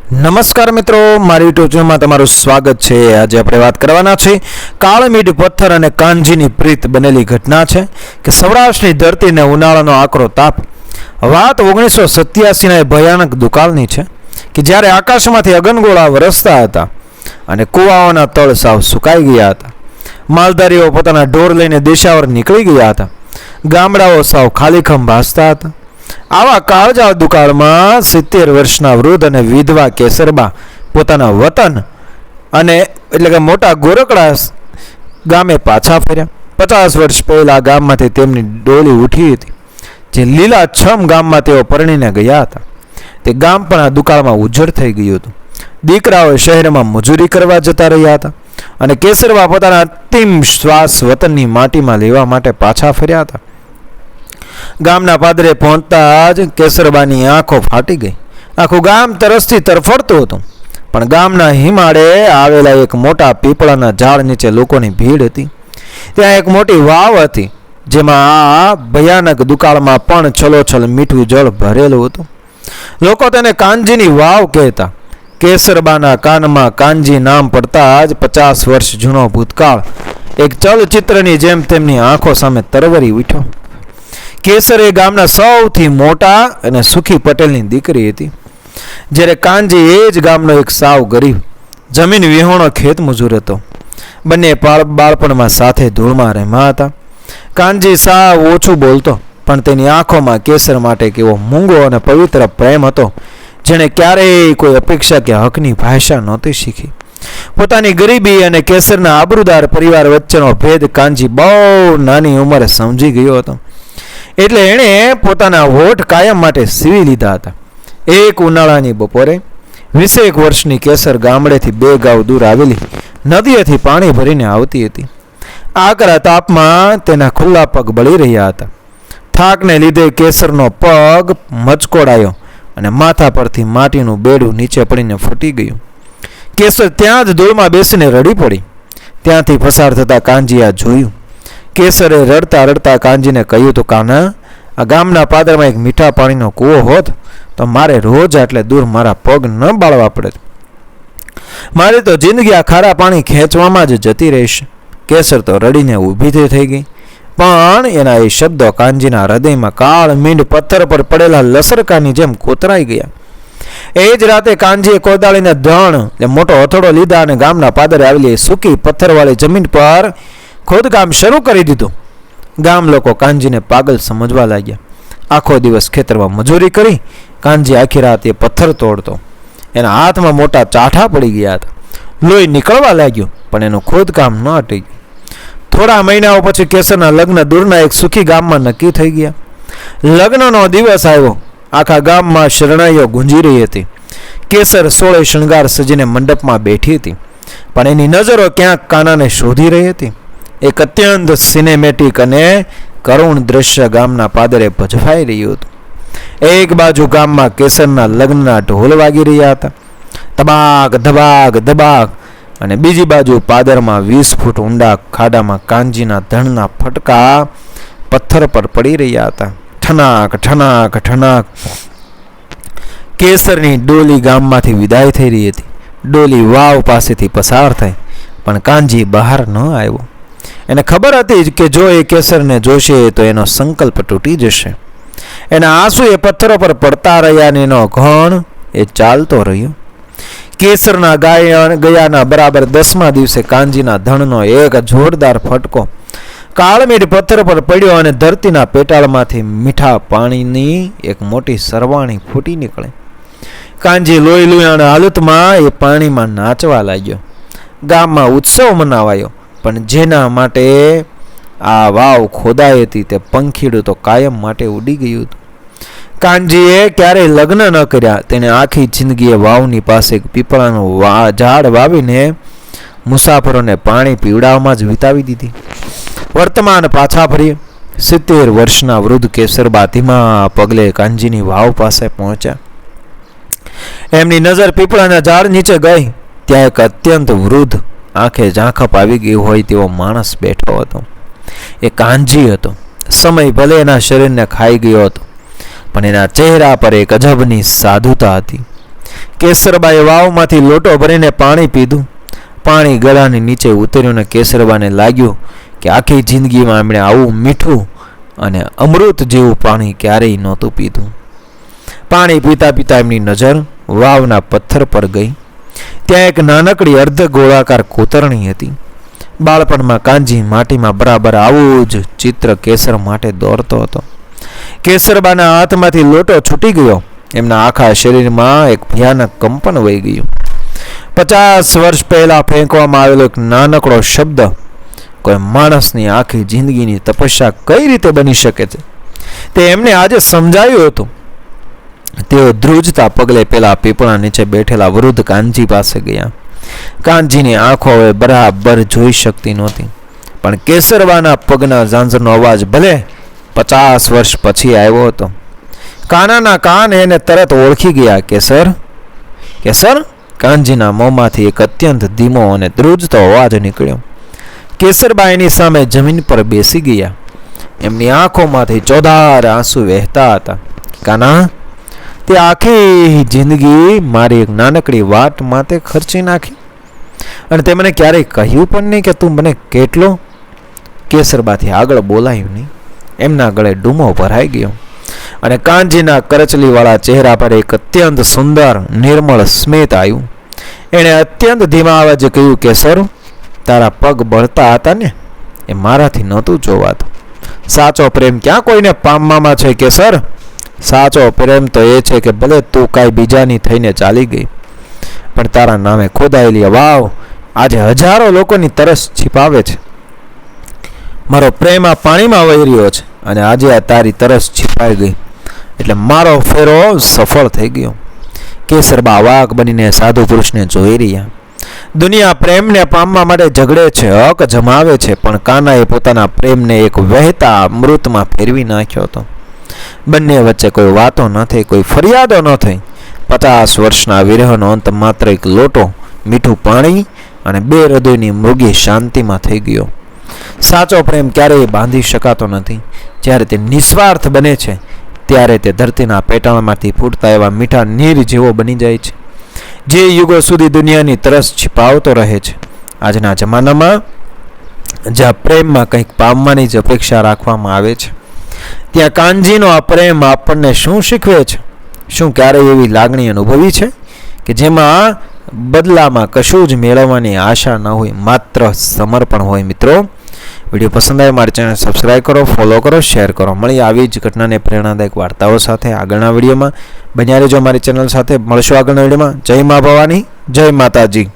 નમસ્કાર મિત્રો, મારી યુટ્યુબ ચેનલમાં તમારું સ્વાગત છે। આજે આપણે વાત કરવાના છે કાળમીઠ પથ્થર અને કાનજીની પ્રીત બનેલી ઘટના છે કે સૌરાષ્ટ્રની ધરતીને ઉનાળાનો આકરો તાપ। વાત 1987ના એ ભયાનક દુકાળની છે કે જ્યારે આકાશમાંથી અગનગોળા વરસતા હતા અને કૂવાઓના તળ સાવ સુકાઈ ગયા હતા। માલધારીઓ પોતાના ઢોર લઈને દેશાવર નીકળી ગયા હતા। ગામડાઓ સાવ ખાલીખમ ભાસતા હતા। આવા કાળજાળ દુકાળમાં 70 વર્ષના વૃદ્ધ અને વિધવા કેસરબા પોતાના વતન અને એટલે કે મોટા ગોરકડા ગામે પાછા ફર્યા। 50 વર્ષ પહેલા ગામમાંથી તેમની ડોલી ઉઠી હતી જે લીલાછમ ગામમાં તેઓ પરણીને ગયા હતા। તે ગામ પણ આ દુકાળમાં ઉજ્જડ થઈ ગયું હતું। દીકરાઓ શહેરમાં મજૂરી કરવા જતા રહ્યા હતા અને કેસરબા પોતાના અંતિમ શ્વાસ વતનની માટીમાં લેવા માટે પાછા ફર્યા હતા। ગામના પાદરે પહોંચતા જ કેસરબાની આંખો ફાટી ગઈ। આખું ગામ તરસથી તરફડતું હતું, પણ ગામના હિમાળે આવેલા એક મોટા પીપળાના ઝાડ નીચે લોકોની ભીડ હતી। ત્યાં એક મોટી વાવ હતી જેમાં આ ભયાનક દુકાળમાં પણ છલોછલ મીઠું જળ ભરેલું હતું। લોકો તેને કાનજીની વાવ કહેતા। કેસરબાના કાનમાં કાનજી નામ પડતા જ 50 વર્ષ જૂનો ભૂતકાળ એક ચલચિત્રની જેમ તેમની આંખો સામે તરવરી ઉઠ્યો। કેસર એ ગામના સૌથી મોટા અને સુખી પટેલની દીકરી હતી, જ્યારે કાનજી એ જ ગામનો એક સાવ ગરીબ જમીન વિહોણો ખેત મજૂર હતો। બંને બાળપણમાં સાથે ધૂળમાં રમ્યા હતા। કાનજી સાવ ઓછું બોલતો, પણ તેની આંખોમાં કેસર માટે કેવો મૂંગો અને પવિત્ર પ્રેમ હતો જેણે ક્યારેય કોઈ અપેક્ષા કે હકની ભાષા નહોતી શીખી। પોતાની ગરીબી અને કેસરના આબરૂદાર પરિવાર વચ્ચેનો ભેદ કાનજી બહુ નાની ઉંમરે સમજી ગયો હતો, એટલે એણે પોતાના હોઠ કાયમ માટે સીવી લીધા હતા। એક ઉનાળાની બપોરે 20 વર્ષની કેસર ગામડેથી 2 ગાંવ દૂર આવેલી નદીએથી પાણી ભરીને આવતી હતી। આકરા તાપમાં તેના ખુલ્લા પગ બળી રહ્યા હતા। થાકને લીધે કેસરનો પગ મચકોડાયો અને માથા પરથી માટીનું બેડું નીચે પડીને ફૂટી ગયું। કેસર ત્યાં જ ધૂળમાં બેસીને રડી પડી। ત્યાંથી પસાર થતા કાનજી આ જોયું। કેસરે રડતા રડતા કાનજીને કહ્યું તો કાના, આ ગામના પાદરમાં એક મીઠા પાણીનો કૂવો હોત તો મારે રોજ આટલે દૂર મારા પગ ન બાળવા પડે। મારી તો જિંદગી આ ખારા પાણી ખેંચવામાં જ જતી રહેશે। કેસર તો રડીને ઊભી થઈ ગઈ, પણ એના એ શબ્દો કાનજીના હૃદયમાં કાળમીંડ પથ્થર પર પડેલા લસરકાની જેમ કોતરાઈ ગયા। એ જ રાતે કાનજીએ કોદાળીને ધણ મોટો હથોડો લીધા અને ગામના પાદરે આવેલી સૂકી પથ્થરવાળી જમીન પર ખોદકામ શરૂ કરી દીધું। ગામ લોકો કાનજીને પાગલ સમજવા લાગ્યા। આખો દિવસ ખેતરમાં મજૂરી કરી કાનજી આખી રાત એ પથ્થર તોડતો। એના હાથમાં મોટા ચાઠા પડી ગયા હતા, લોહી નીકળવા લાગ્યું, પણ એનું ખોદકામ ન અટકી ગયું। થોડા મહિનાઓ પછી કેસરના લગ્ન દૂરના એક સુખી ગામમાં નક્કી થઈ ગયા। લગ્નનો દિવસ આવ્યો। આખા ગામમાં શરણાઈઓ ગુંજી રહી હતી। કેસર 16 શણગાર સજીને મંડપમાં બેઠી હતી, પણ એની નજરો ક્યાંક કાનાને શોધી રહી હતી। એક અત્યંત સિનેમેટિક અને કરુણ દ્રશ્ય ગામના પાદરે ભજવાઈ રહ્યું હતું। એક બાજુ ગામમાં કેસરના લગ્નના ઢોલ વાગી રહ્યા હતા, તબાક ધબાક ધબાક, અને બીજી બાજુ પાદરમાં 20 ફૂટ ઊંડા ખાડામાં કાનજીના ધણના ફટકા પથ્થર પર પડી રહ્યા હતા। ઠનાક ઠનાક ઠનાક। કેસરની ડોલી ગામમાંથી વિદાય થઈ રહી હતી। ડોલી વાવ પાસેથી પસાર થઈ, પણ કાનજી બહાર ન આવ્યો। એને ખબર હતી કે જો એ કેસરને જોશે તો એનો સંકલ્પ તૂટી જશે। એના આંસુ એ પથ્થરો પર પડતા રહ્યા અને એનો ઘણ એ ચાલતો રહ્યો। કેસરના ગયાના બરાબર 10મા દિવસે કાનજીના ધણનો એક જોરદાર ફટકો કાળમીઠ પથ્થર પર પડ્યો અને ધરતીના પેટાળમાંથી મીઠા પાણીની એક મોટી સરવાણી ફૂટી નીકળે। કાનજી લોહી લુહાણ હાલતમાં એ પાણીમાં નાચવા લાગ્યો। ગામમાં ઉત્સવ મનાવાયો, પણ જેના માટે આ વાવ ખોદાઈ હતી તે પંખીડું તો કાયમ માટે ઉડી ગયું હતું। કાનજીએ ક્યારેય લગ્ન ન કર્યા। તેને આખી જિંદગીએ વાવની પાસે પીપળાનું ઝાડ વાવીને મુસાફરોને પાણી પીવડાવવામાં જ વિતાવી દીધી। વર્તમાન પાછા ફરીએ। 70 વર્ષના વૃદ્ધ કેસરબા ધીમા પગલે કાનજીની વાવ પાસે પહોંચ્યા। એમની નજર પીપળાના ઝાડ નીચે ગઈ। ત્યાં એક અત્યંત વૃદ્ધ, આંખે ઝાંખપ આવી ગઈ હોય તેવો માણસ બેઠો હતો। એ કાનજી હતો। સમય ભલે એના શરીરને ખાઈ ગયો હતો, પણ એના ચહેરા પર એક અજબની સાધુતા હતી। કેસરબાએ વાવમાંથી લોટો ભરીને પાણી પીધું. પાણી ગળાની નીચે ઉતર્યું ને કેસરબાને લાગ્યું કે આખી જિંદગીમાં એમણે આવું મીઠું અને અમૃત જેવું પાણી ક્યારેય નહોતું પીધું. પાણી પીતા પીતા એમની નજર વાવના પથ્થર પર ગઈ. ત્યાં એક નાનકડી અર્ધ ગોળાકાર કોતરણી હતી. બાળપણમાં કાનજી માટીમાં બરાબર આવું જ ચિત્ર કેસર માટે દોરતો હતો. કેસરબાના હાથમાંથી લોટો છૂટી ગયો. એમના આખા શરીરમાં એક ભયાનક કંપન વહી ગયું. 50 વર્ષ પહેલા ફેંકવામાં આવેલો એક નાનકડો શબ્દ કોઈ માણસની આખી જિંદગીની તપસ્યા કઈ રીતે બની શકે છે તે એમને આજે સમજાયું હતું. તેઓ ધ્રુજતા પગલે પેલા પીપળા નીચે બેઠેલા વૃદ્ધ કાનજી પાસે ગયા. કાનજીની આંખો હવે બરાબર જોઈ શકતી નહોતી, પણ કેસરબાના પગના ઝાંઝરનો અવાજ ભલે 50 વર્ષ પછી આવ્યો હતો. કાનાના કાન એને તરત ઓળખી ગયા. કેસર, કેસર. કાનજીના મોંમાંથી એક અત્યંત ધીમો અને ધ્રુજતો અવાજ નીકળ્યો. કેસરબા એની સામે જમીન પર બેસી ગયા. એમની આંખોમાંથી ચોધાર આંસુ વહેતા હતા. કાના, તે આખી જિંદગી મારી એક નાનકડી વાત માટે ખર્ચી નાખી અને તે મને ક્યારેય કહ્યું પણ નહીં કે તું મને કેટલો. કેસરબાથી આગળ બોલાયું નહીં. એમના ગળે ડૂમો ભરાઈ ગયો અને કાનજીના કરચલીવાળા ચહેરા પર એક અત્યંત સુંદર નિર્મળ સ્મિત આવ્યું. એણે અત્યંત ધીમા અવાજે કહ્યું, કેસર, તારા પગ બળતા હતા ને, એ મારાથી નહોતું જોવાતું. સાચો પ્રેમ ક્યાં કોઈને પામવામાં છે કેસર. સાચો પ્રેમ તો એ છે કે ભલે તું કાંઈ બીજાની થઈને ચાલી ગઈ, પણ તારા નામે ખોદાયેલી વાવ આજે હજારો લોકોની તરસ छिपावे છે. મારો પ્રેમ આ પાણીમાં વહી રહ્યો છે અને આજે આ તારી તરસ छिपाઈ ગઈ એટલે મારો ફેરો સફળ થઈ ગયો. કેસરબા વાઘ બનીને સાધુ પુરુષને જોઈ રહ્યા. દુનિયા પ્રેમને પામવા માટે ઝઘડે છે, હક જમાવે છે, પણ કાનાએ પોતાના પ્રેમને એક વહેતા અમૃતમાં ફેરવી નાખ્યો હતો. બંને વચ્ચે કોઈ વાતો ન થઈ, કોઈ ફરિયાદો ન થઈ. 50 વર્ષના વિરહનો અંત માત્ર એક લોટો મીઠું પાણી અને 2 હૃદયની મૃગી શાંતિમાં થઈ ગયો. સાચો પ્રેમ ક્યારેય બાંધી શકાતો નથી. જ્યારે તે નિસ્વાર્થ બને છે ત્યારે તે ધરતીના પેટાળમાંથી ફૂટતા એવા મીઠા નીર જેવો બની જાય છે, જે યુગો સુધી દુનિયાની તરસ छिपावતો રહે છે. આજના જમાનામાં જ્યાં પ્રેમમાં કંઈક પામવાની જ અપેક્ષા રાખવામાં આવે છે, ત્યાં કાનજીનો આ પ્રેમ આપણને શું શીખવે છે? શું ક્યારેય એવી લાગણી અનુભવી છે કે જેમાં બદલામાં કશું જ મેળવવાની આશા ન હોય, માત્ર સમર્પણ હોય? મિત્રો, વિડીયો પસંદ આવે મારી ચેનલ સબસ્ક્રાઈબ કરો, ફોલો કરો, શેર કરો. મળી આવી જ ઘટનાને પ્રેરણાદાયક વાર્તાઓ સાથે આગળના વિડીયોમાં. બન્યા રહેજો મારી ચેનલ સાથે. મળશું આગળના વિડીયોમાં. જય મા ભવાની, જય માતાજી.